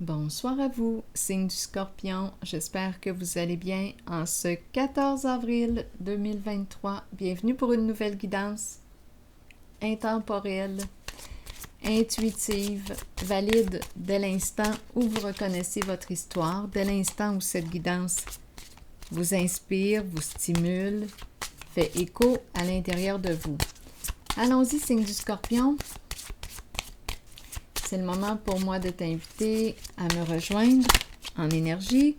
Bonsoir à vous, signe du Scorpion. J'espère que vous allez bien en ce 14 avril 2023. Bienvenue pour une nouvelle guidance intemporelle, intuitive, valide dès l'instant où vous reconnaissez votre histoire, dès l'instant où cette guidance vous inspire, vous stimule, fait écho à l'intérieur de vous. Allons-y, signe du Scorpion. C'est le moment pour moi de t'inviter à me rejoindre en énergie.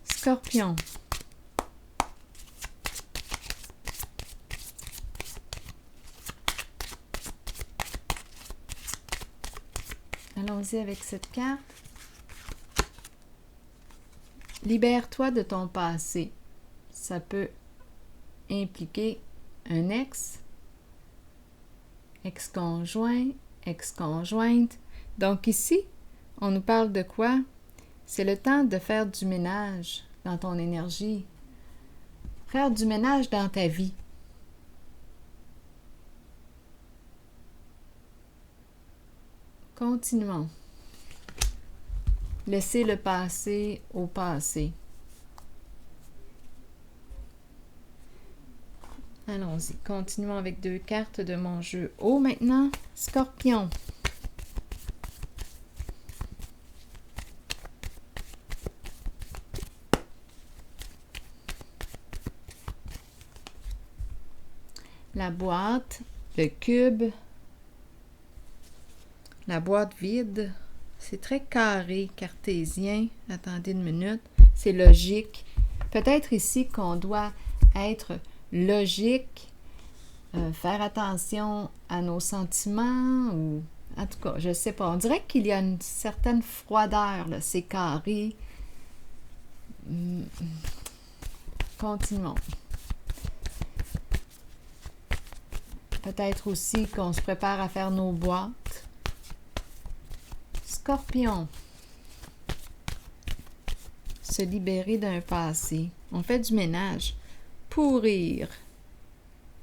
Scorpion. Allons-y avec cette carte. Libère-toi de ton passé. Ça peut impliquer un ex, ex-conjoint, ex-conjointe. Donc ici, on nous parle de quoi? C'est le temps de faire du ménage dans ton énergie. Faire du ménage dans ta vie. Continuons. Laissez le passé au passé. Allons-y. Continuons avec 2 cartes de mon jeu haut maintenant. Scorpion. La boîte, le cube, la boîte vide. C'est très carré, cartésien. Attendez une minute. C'est logique. Peut-être ici qu'on doit être logique, faire attention à nos sentiments ou en tout cas, je ne sais pas. On dirait qu'il y a une certaine froideur, là. C'est carré. Continuons. Peut-être aussi qu'on se prépare à faire nos boîtes. Scorpion. Se libérer d'un passé. On fait du ménage. Pourrir.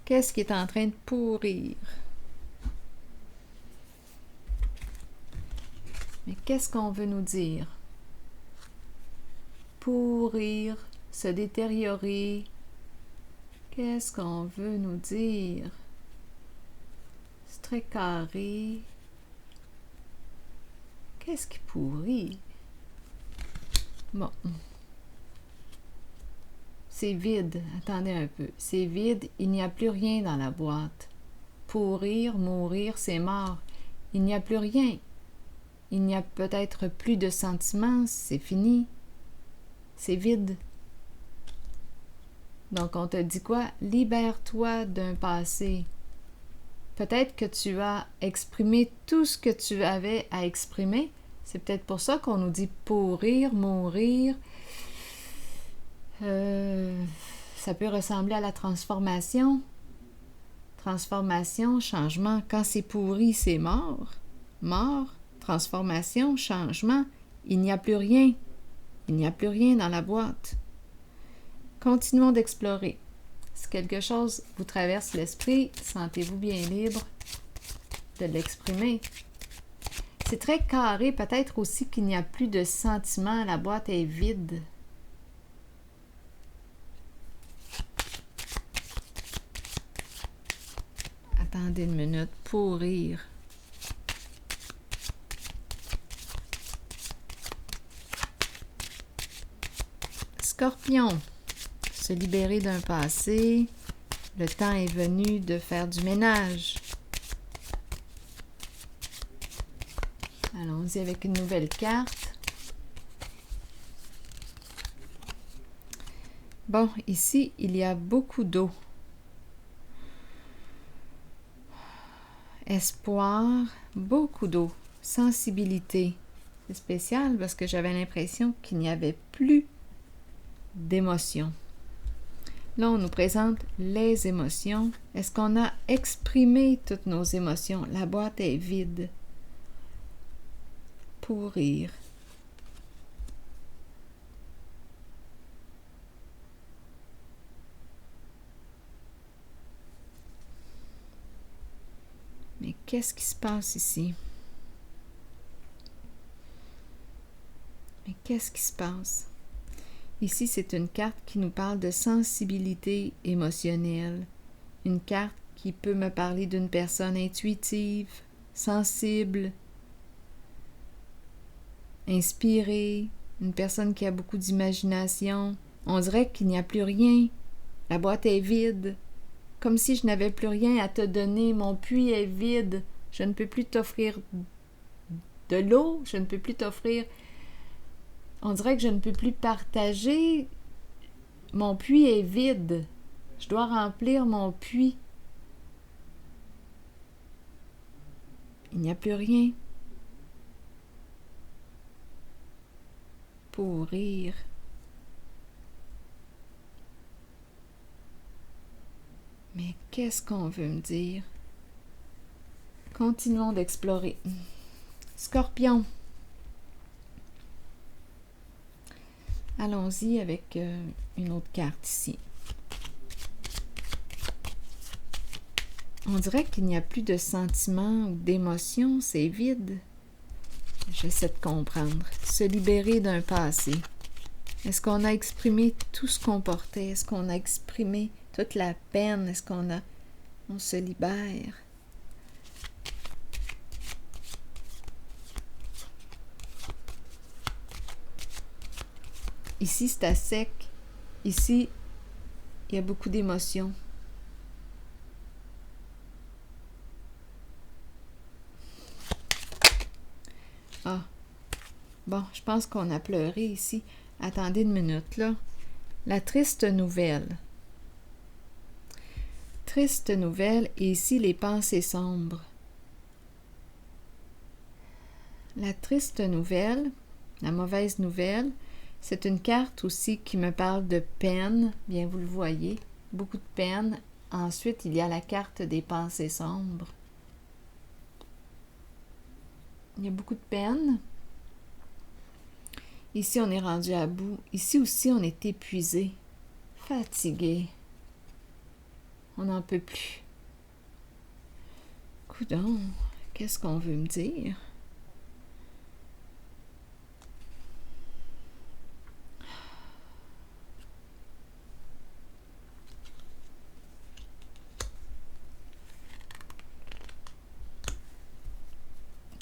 Qu'est-ce qui est en train de pourrir? Mais qu'est-ce qu'on veut nous dire? Pourrir, se détériorer. Qu'est-ce qu'on veut nous dire? C'est très carré. Qu'est-ce qui pourrit? Bon. C'est vide. Attendez un peu. C'est vide. Il n'y a plus rien dans la boîte. Pourrir, mourir, c'est mort. Il n'y a plus rien. Il n'y a peut-être plus de sentiments. C'est fini. C'est vide. Donc, on te dit quoi? Libère-toi d'un passé. Peut-être que tu as exprimé tout ce que tu avais à exprimer. C'est peut-être pour ça qu'on nous dit pourrir, mourir. Ça peut ressembler à la transformation. Transformation, changement. Quand c'est pourri, c'est mort. Mort, transformation, changement. Il n'y a plus rien. Il n'y a plus rien dans la boîte. Continuons d'explorer. Si quelque chose vous traverse l'esprit, sentez-vous bien libre de l'exprimer. C'est très carré, peut-être aussi qu'il n'y a plus de sentiments, la boîte est vide. Attendez une minute, pourrir. Scorpion. Se libérer d'un passé. Le temps est venu de faire du ménage. Allons-y avec une nouvelle carte. Bon, ici, il y a beaucoup d'eau. Espoir, beaucoup d'eau. Sensibilité. C'est spécial parce que j'avais l'impression qu'il n'y avait plus d'émotions. Là, on nous présente les émotions. Est-ce qu'on a exprimé toutes nos émotions? La boîte est vide. Pourrir. Mais qu'est-ce qui se passe ici? Qu'est-ce qui se passe? Ici, c'est une carte qui nous parle de sensibilité émotionnelle. Une carte qui peut me parler d'une personne intuitive, sensible, inspirée, une personne qui a beaucoup d'imagination. On dirait qu'il n'y a plus rien. La boîte est vide. Comme si je n'avais plus rien à te donner. Mon puits est vide. Je ne peux plus t'offrir de l'eau. Je ne peux plus t'offrir... On dirait que je ne peux plus partager. Mon puits est vide. Je dois remplir mon puits. Il n'y a plus rien. Pourrir. Mais qu'est-ce qu'on veut me dire? Continuons d'explorer. Scorpion. Allons-y avec une autre carte ici. On dirait qu'il n'y a plus de sentiments ou d'émotions, c'est vide. J'essaie de comprendre. Se libérer d'un passé. Est-ce qu'on a exprimé tout ce qu'on portait? Est-ce qu'on a exprimé toute la peine? Est-ce on se libère? Ici, c'est à sec. Ici, il y a beaucoup d'émotions. Ah, bon, je pense qu'on a pleuré ici. Attendez une minute, là. La triste nouvelle. Triste nouvelle, et ici, les pensées sombres. La triste nouvelle, la mauvaise nouvelle, c'est une carte aussi qui me parle de peine, bien vous le voyez, beaucoup de peine. Ensuite, il y a la carte des pensées sombres. Il y a beaucoup de peine. Ici, on est rendu à bout. Ici aussi, on est épuisé, fatigué. On n'en peut plus. Coudonc, qu'est-ce qu'on veut me dire?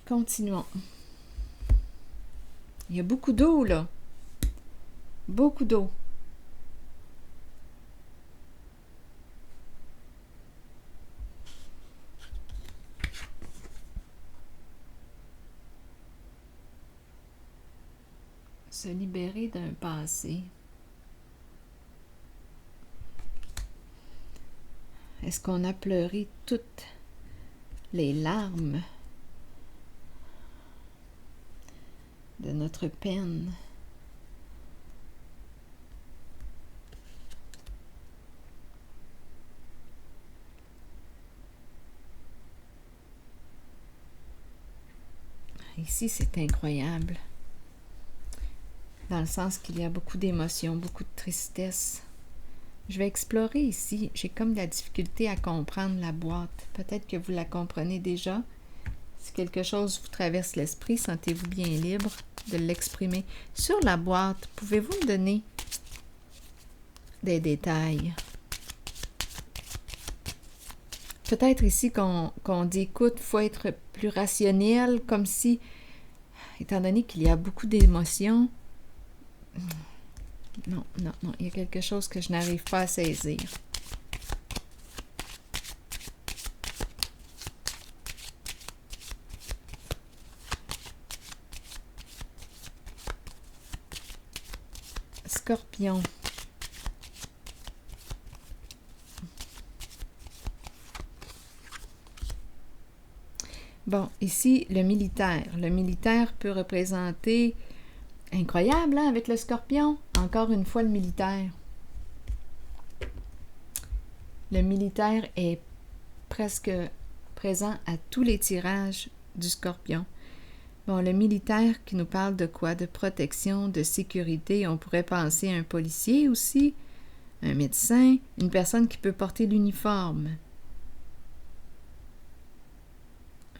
Continuons. Il y a beaucoup d'eau, là. Beaucoup d'eau. Se libérer d'un passé. Est-ce qu'on a pleuré toutes les larmes de notre peine? Ici, c'est incroyable. Dans le sens qu'il y a beaucoup d'émotions, beaucoup de tristesse. Je vais explorer ici. J'ai comme de la difficulté à comprendre la boîte. Peut-être que vous la comprenez déjà. Si quelque chose vous traverse l'esprit, sentez-vous bien libre de l'exprimer. Sur la boîte, pouvez-vous me donner des détails? Peut-être ici qu'on dit, écoute, il faut être plus rationnel, comme si, étant donné qu'il y a beaucoup d'émotions, non, il y a quelque chose que je n'arrive pas à saisir. Scorpion. Bon, ici, le militaire. Le militaire peut représenter... Incroyable, hein, avec le scorpion? Encore une fois, le militaire. Le militaire est presque présent à tous les tirages du scorpion. Bon, le militaire qui nous parle de quoi? De protection, de sécurité. On pourrait penser à un policier aussi, un médecin, une personne qui peut porter l'uniforme.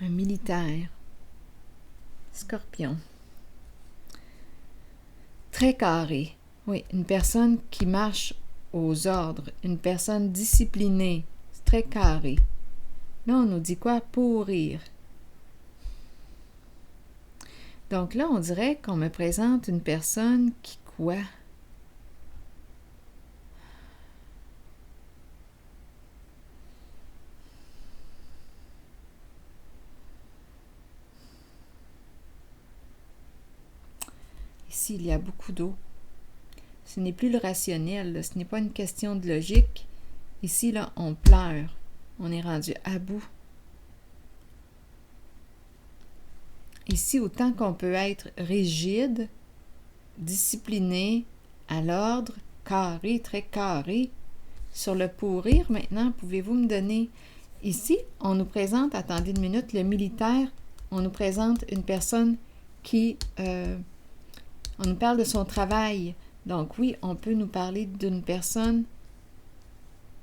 Un militaire. Scorpion. très carré. Oui, une personne qui marche aux ordres, une personne disciplinée, c'est très carré. Là, on nous dit quoi? Pourrir. Donc là, on dirait qu'on me présente une personne qui quoi? Ici, il y a beaucoup d'eau. Ce n'est plus le rationnel, là. Ce n'est pas une question de logique. Ici, là, on pleure. On est rendu à bout. Ici, autant qu'on peut être rigide, discipliné, à l'ordre, carré, très carré. Sur le pourrir, maintenant, pouvez-vous me donner... Ici, on nous présente, attendez une minute, le militaire, on nous présente une personne qui... on nous parle de son travail. Donc oui, on peut nous parler d'une personne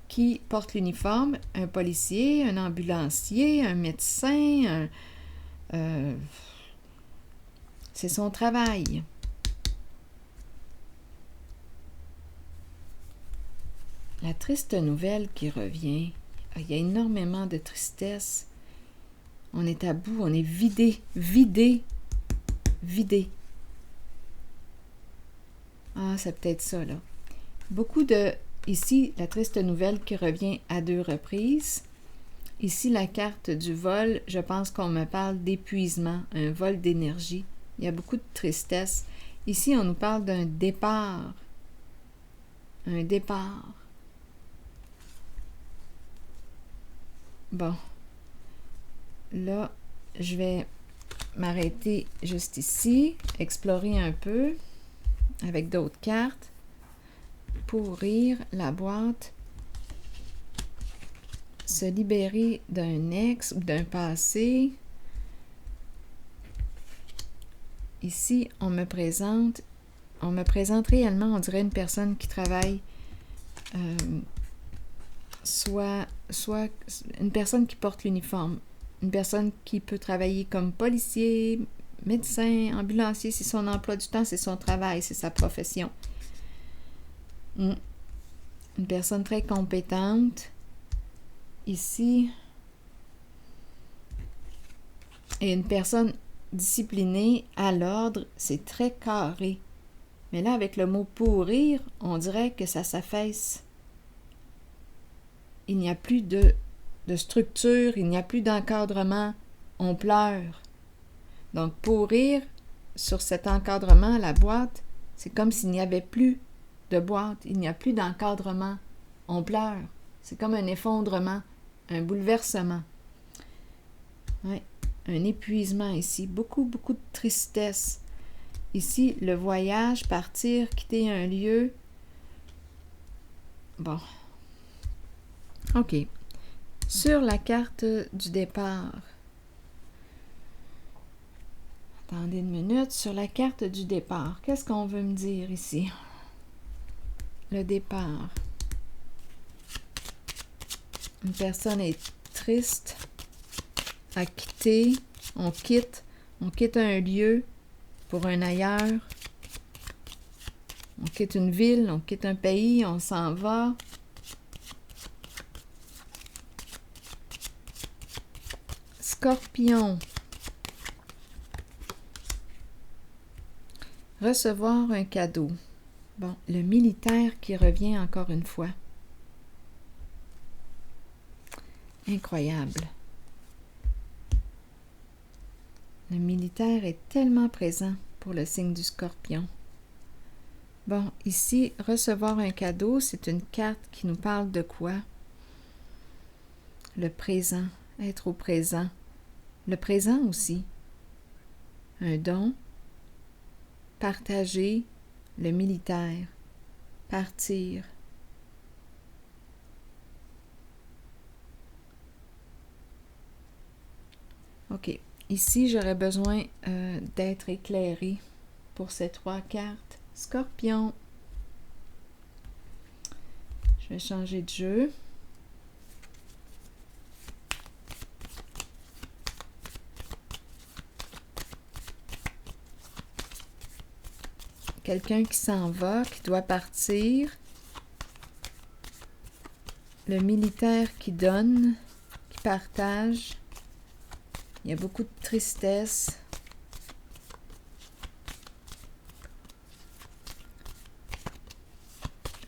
qui porte l'uniforme, un policier, un ambulancier, un médecin, c'est son travail. La triste nouvelle qui revient, il y a énormément de tristesse. On est à bout, on est vidé. Ah, c'est peut-être ça, là. Beaucoup de... Ici, la triste nouvelle qui revient à 2 reprises. Ici, la carte du vol, je pense qu'on me parle d'épuisement, un vol d'énergie. Il y a beaucoup de tristesse. Ici, on nous parle d'un départ. Un départ. Bon. Là, je vais m'arrêter juste ici, explorer un peu avec d'autres cartes. Pourrir la boîte. Se libérer d'un ex ou d'un passé. Ici, on me présente réellement, on dirait une personne qui travaille, soit une personne qui porte l'uniforme, une personne qui peut travailler comme policier, médecin, ambulancier, c'est son emploi du temps, c'est son travail, c'est sa profession. Une personne très compétente. Ici, et une personne disciplinée, à l'ordre, c'est très carré. Mais là, avec le mot pourrir, on dirait que ça s'affaisse. Il n'y a plus de structure, il n'y a plus d'encadrement. On pleure. Donc, pourrir, sur cet encadrement, la boîte, c'est comme s'il n'y avait plus de boîte, il n'y a plus d'encadrement. On pleure. C'est comme un effondrement, un bouleversement. Oui, un épuisement ici. Beaucoup de tristesse. Ici, le voyage, partir, quitter un lieu. Bon. OK. Sur la carte du départ. Attendez une minute. Sur la carte du départ, qu'est-ce qu'on veut me dire ici? Le départ. Une personne est triste, à quitter, on quitte un lieu pour un ailleurs, on quitte une ville, on quitte un pays, on s'en va. Scorpion. Recevoir un cadeau. Bon, le militaire qui revient encore une fois. Incroyable. Le militaire est tellement présent pour le signe du Scorpion. Bon, ici, recevoir un cadeau, c'est une carte qui nous parle de quoi? Le présent, être au présent. Le présent aussi. Un don. Partager. Le militaire. Partir. OK. Ici, j'aurais besoin d'être éclairée pour ces 3 cartes. Scorpion. Je vais changer de jeu. quelqu'un qui s'en va, qui doit partir. Le militaire qui donne, qui partage. Il y a beaucoup de tristesse.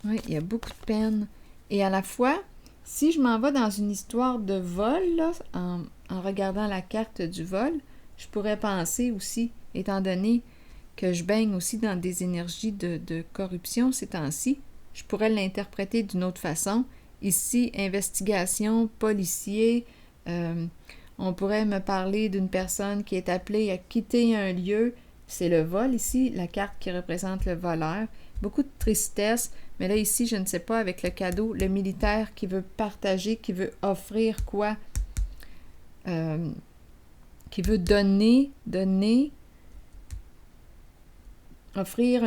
Oui, il y a beaucoup de peine. Et à la fois, si je m'en vais dans une histoire de vol, là, en regardant la carte du vol, je pourrais penser aussi, étant donné que je baigne aussi dans des énergies de corruption ces temps-ci, je pourrais l'interpréter d'une autre façon. Ici, investigation, policier, on pourrait me parler d'une personne qui est appelée à quitter un lieu. C'est le vol ici, la carte qui représente le voleur. Beaucoup de tristesse, mais là ici, je ne sais pas, avec le cadeau, le militaire qui veut partager, qui veut offrir quoi? Qui veut donner, offrir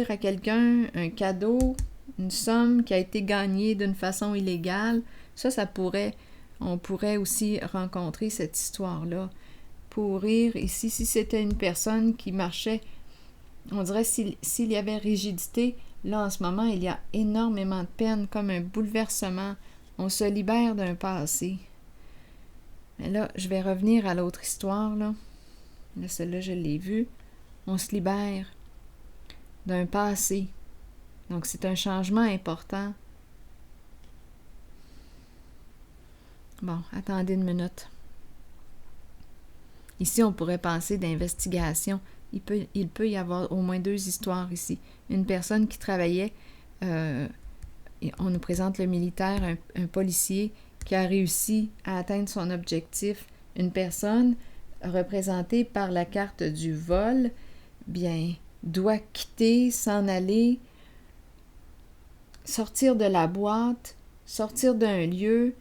à quelqu'un un cadeau, une somme qui a été gagnée d'une façon illégale. On pourrait aussi rencontrer cette histoire-là. Pourrir, ici, si c'était une personne qui marchait, on dirait s'il y avait rigidité, là en ce moment, il y a énormément de peine, comme un bouleversement. On se libère d'un passé. Mais là, je vais revenir à l'autre histoire, là. Là, celle-là, je l'ai vue. On se libère d'un passé. Donc, c'est un changement important. Bon, attendez une minute. Ici, on pourrait penser d'investigation. Il peut y avoir au moins 2 histoires ici. Une personne qui travaillait, on nous présente le militaire, un policier qui a réussi à atteindre son objectif. Une personne représentée par la carte du vol, bien, doit quitter, s'en aller, sortir de la boîte, sortir d'un lieu.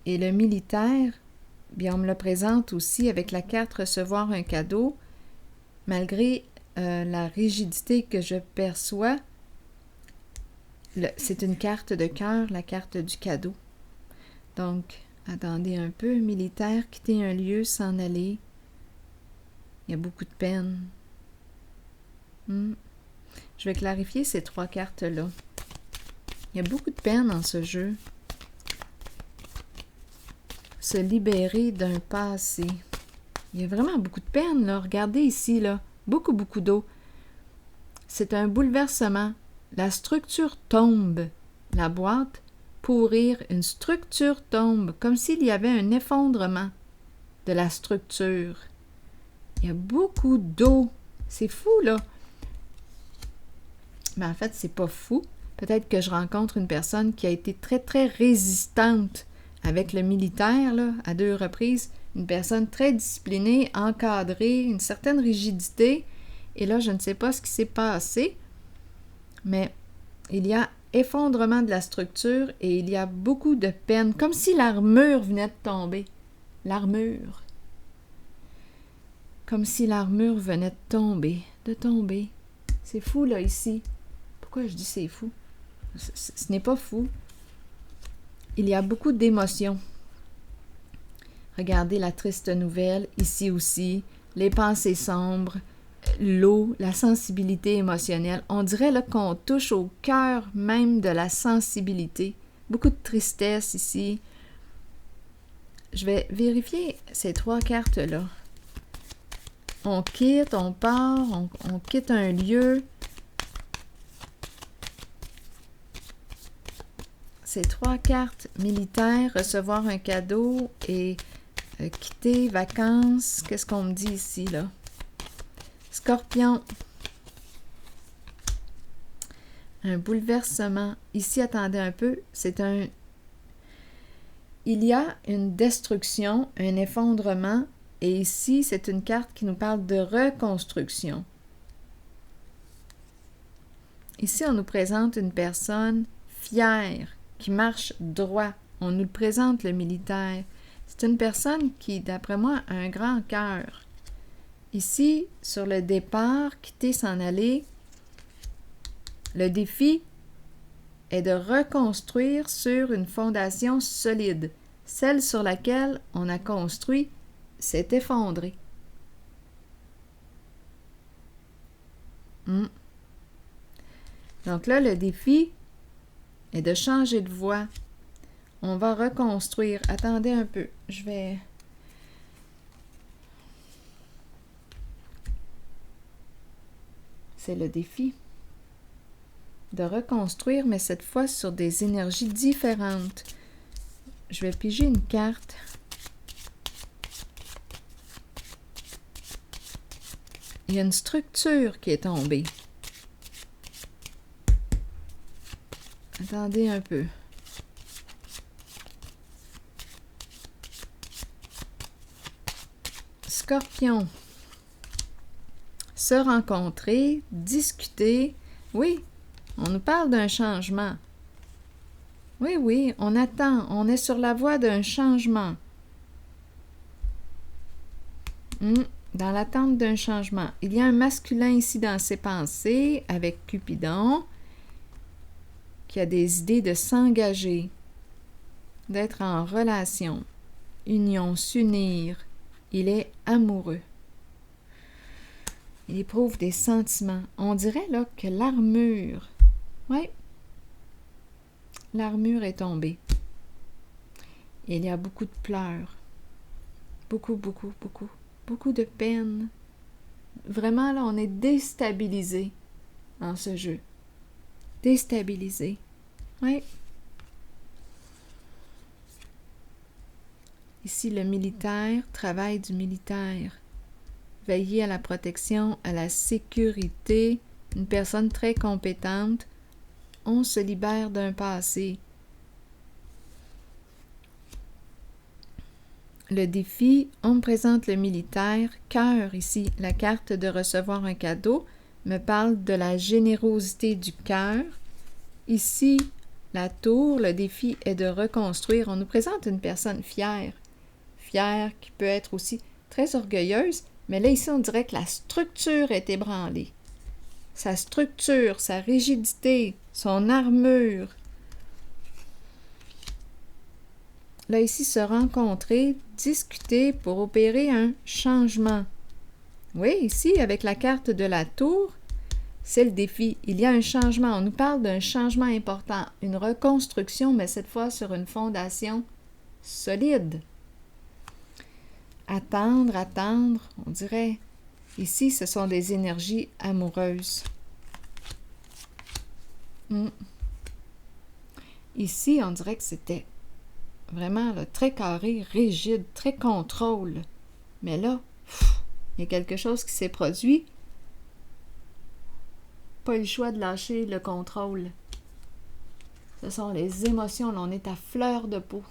Et le militaire, bien, on me le présente aussi avec la carte recevoir un cadeau. Malgré la rigidité que je perçois, c'est une carte de cœur, la carte du cadeau. Donc, attendez un peu, militaire, quitter un lieu, s'en aller. Il y a beaucoup de peine. Je vais clarifier ces 3 cartes-là. Il y a beaucoup de peine dans ce jeu. Se libérer d'un passé. Il y a vraiment beaucoup de peine, là. Regardez ici, là. Beaucoup, beaucoup d'eau. C'est un bouleversement. La structure tombe. La boîte, pourrir, une structure tombe, comme s'il y avait un effondrement de la structure. Il y a beaucoup d'eau. C'est fou, là. Mais en fait, c'est pas fou. Peut-être que je rencontre une personne qui a été très, très résistante avec le militaire, là, à 2 reprises. Une personne très disciplinée, encadrée, une certaine rigidité. Et là, je ne sais pas ce qui s'est passé, mais il y a effondrement de la structure et il y a beaucoup de peine, comme si l'armure venait de tomber. L'armure. Comme si l'armure venait de tomber. C'est fou, là, ici. Pourquoi je dis c'est fou? Ce n'est pas fou. Il y a beaucoup d'émotions. Regardez la triste nouvelle, ici aussi, les pensées sombres, l'eau, la sensibilité émotionnelle. On dirait là qu'on touche au cœur même de la sensibilité. Beaucoup de tristesse ici. Je vais vérifier ces 3 cartes-là. On quitte, on part, on quitte un lieu. Ces 3 cartes militaires, recevoir un cadeau et quitter, vacances. Qu'est-ce qu'on me dit ici, là? Scorpion. Un bouleversement. Ici, attendez un peu, il y a une destruction, un effondrement, et ici, c'est une carte qui nous parle de reconstruction. Ici, on nous présente une personne fière, qui marche droit. On nous le présente, le militaire. C'est une personne qui, d'après moi, a un grand cœur. Ici, sur le départ, quitter, s'en aller, le défi est de reconstruire sur une fondation solide. Celle sur laquelle on a construit s'est effondrée. Donc là, le défi est de changer de voie. On va reconstruire. Attendez un peu, je vais... C'est le défi de reconstruire, mais cette fois sur des énergies différentes. Je vais piger une carte. Il y a une structure qui est tombée. Attendez un peu. Scorpion. Se rencontrer, discuter. Oui, on nous parle d'un changement. Oui, on attend. On est sur la voie d'un changement. Dans l'attente d'un changement. Il y a un masculin ici dans ses pensées avec Cupidon qui a des idées de s'engager, d'être en relation, union, s'unir. Il est amoureux. Il éprouve des sentiments. On dirait là que l'armure, l'armure est tombée. Et il y a beaucoup de pleurs. Beaucoup de peine. Vraiment, là, on est déstabilisé dans ce jeu. Déstabilisé. Oui. Ici, le militaire, travail du militaire. Veiller à la protection, à la sécurité. Une personne très compétente. On se libère d'un passé. Le défi, on me présente le militaire, cœur ici, la carte de recevoir un cadeau, me parle de la générosité du cœur. Ici, la tour, le défi est de reconstruire. On nous présente une personne fière, qui peut être aussi très orgueilleuse, mais là, ici, on dirait que la structure est ébranlée. Sa structure, sa rigidité, son armure. Là, ici, se rencontrer, discuter pour opérer un changement. Oui, ici, avec la carte de la tour, c'est le défi. Il y a un changement. On nous parle d'un changement important, une reconstruction, mais cette fois sur une fondation solide. Attendre, on dirait. Ici, ce sont des énergies amoureuses. Ici, on dirait que c'était vraiment là, très carré, rigide, très contrôle. Mais là, il y a quelque chose qui s'est produit. Pas eu le choix de lâcher le contrôle. Ce sont les émotions. Là, on est à fleur de peau.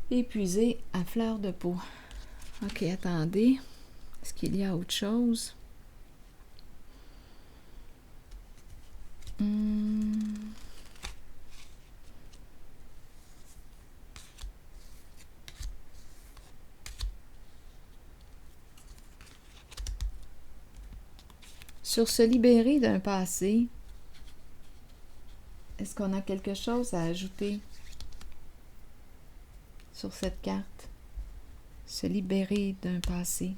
Épuisé à fleur de peau. Ok, attendez. Est-ce qu'il y a autre chose? Sur se libérer d'un passé, est-ce qu'on a quelque chose à ajouter sur cette carte? Se libérer d'un passé.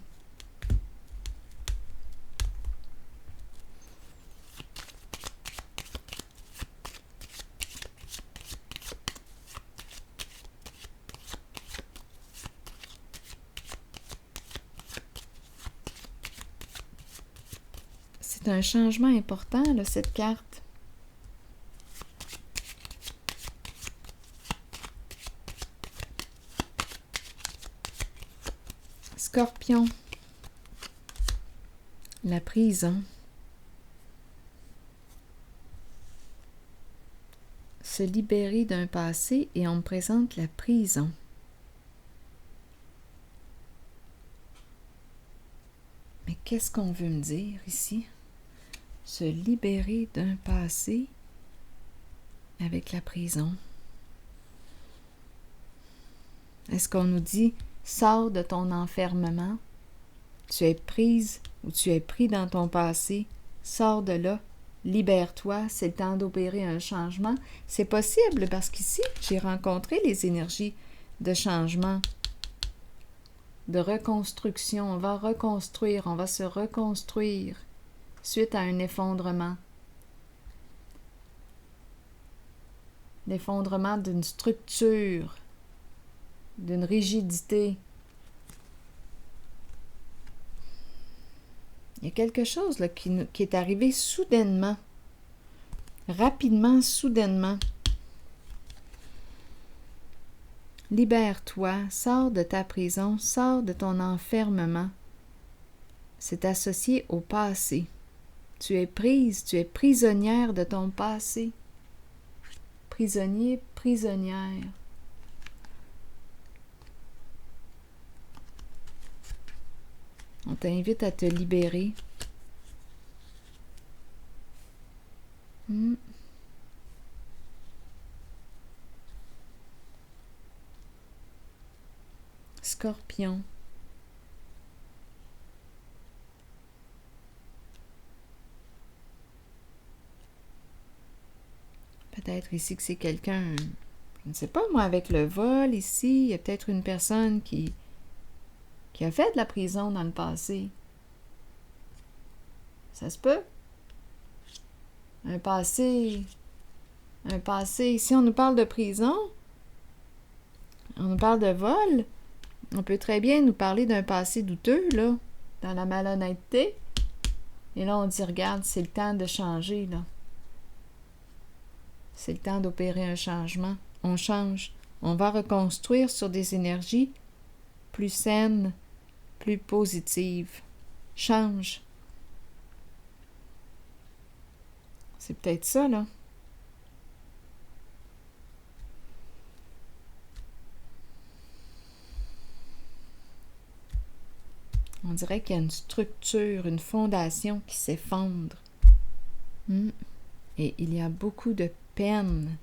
C'est un changement important, là, cette carte. Scorpion. La prison. Se libérer d'un passé et on me présente la prison. Mais qu'est-ce qu'on veut me dire ici? Se libérer d'un passé avec la prison. Est-ce qu'on nous dit « Sors de ton enfermement, tu es prise ou tu es pris dans ton passé, sors de là Libère-toi, c'est le temps d'opérer un changement. C'est possible parce qu'ici, j'ai rencontré les énergies de changement, de reconstruction. On va reconstruire, on va se reconstruire suite à un effondrement. L'effondrement d'une structure, d'une rigidité. Il y a quelque chose là, qui est arrivé soudainement, rapidement, soudainement. Libère-toi, sors de ta prison, sors de ton enfermement. C'est associé au passé. Tu es prise, tu es prisonnière de ton passé. Prisonnier, prisonnière. On t'invite à te libérer. Scorpion. Peut-être ici que c'est quelqu'un, je ne sais pas moi, avec le vol ici, il y a peut-être une personne qui a fait de la prison dans le passé. Ça se peut. Un passé, si on nous parle de prison, on nous parle de vol, on peut très bien nous parler d'un passé douteux, là, dans la malhonnêteté. Et là, on dit, regarde, c'est le temps de changer, là. C'est le temps d'opérer un changement. On change. On va reconstruire sur des énergies plus saines, plus positives. Change. C'est peut-être ça, là. On dirait qu'il y a une structure, une fondation qui s'effondre. Et il y a beaucoup de peine.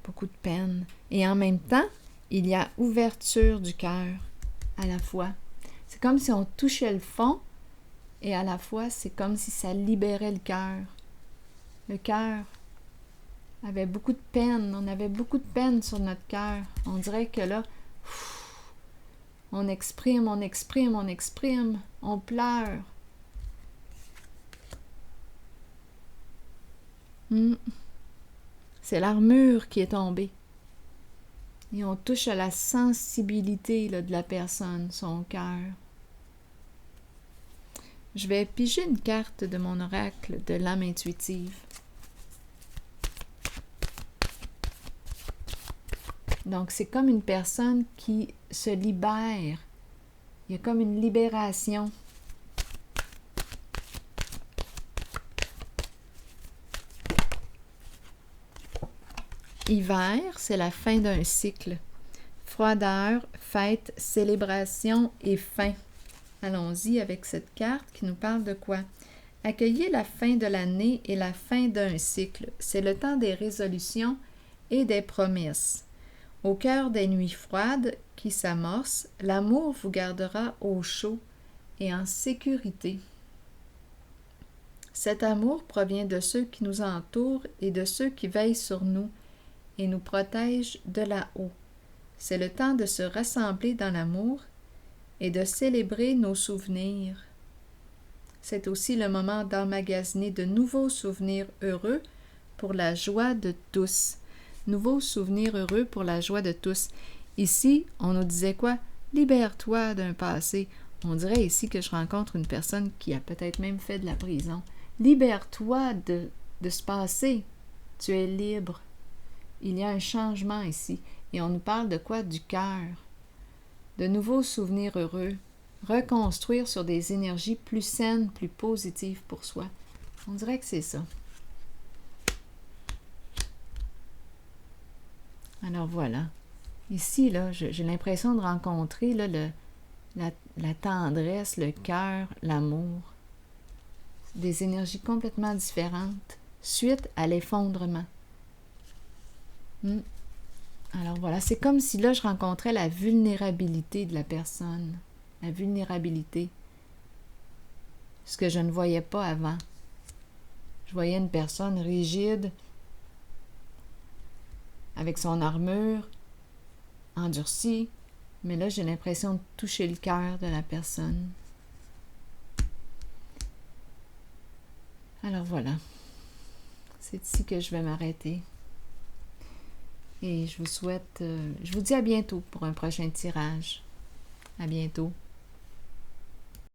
Beaucoup de peine. Et en même temps, il y a ouverture du cœur à la fois. C'est comme si on touchait le fond et à la fois, c'est comme si ça libérait le cœur. Le cœur avait beaucoup de peine. On avait beaucoup de peine sur notre cœur. On dirait que là, on exprime, on exprime, on exprime, on pleure. C'est l'armure qui est tombée. Et on touche à la sensibilité là, de la personne, son cœur. Je vais piger une carte de mon oracle de l'âme intuitive. Donc, c'est comme une personne qui se libère. Il y a comme une libération. Hiver, c'est la fin d'un cycle. Froideur, fête, célébration et fin. Allons-y avec cette carte qui nous parle de quoi? Accueillez la fin de l'année et la fin d'un cycle. C'est le temps des résolutions et des promesses. Au cœur des nuits froides qui s'amorcent, l'amour vous gardera au chaud et en sécurité. Cet amour provient de ceux qui nous entourent et de ceux qui veillent sur nous et nous protègent de là-haut. C'est le temps de se rassembler dans l'amour et de célébrer nos souvenirs. C'est aussi le moment d'emmagasiner de nouveaux souvenirs heureux pour la joie de tous. Nouveaux souvenirs heureux pour la joie de tous. Ici, on nous disait quoi? Libère-toi d'un passé. On dirait ici que je rencontre une personne qui a peut-être même fait de la prison. Libère-toi de ce passé. Tu es libre. Il y a un changement ici. Et on nous parle de quoi? Du cœur. De nouveaux souvenirs heureux. Reconstruire sur des énergies plus saines, plus positives pour soi. On dirait que c'est ça. Alors voilà. Ici, là, j'ai l'impression de rencontrer là, la tendresse, le cœur, l'amour. Des énergies complètement différentes suite à l'effondrement. Alors voilà, c'est comme si là, je rencontrais la vulnérabilité de la personne. La vulnérabilité. Ce que je ne voyais pas avant. Je voyais une personne rigide, avec son armure endurcie, mais là, j'ai l'impression de toucher le cœur de la personne. Alors voilà, c'est ici que je vais m'arrêter. Et je vous souhaite, je vous dis à bientôt pour un prochain tirage. À bientôt.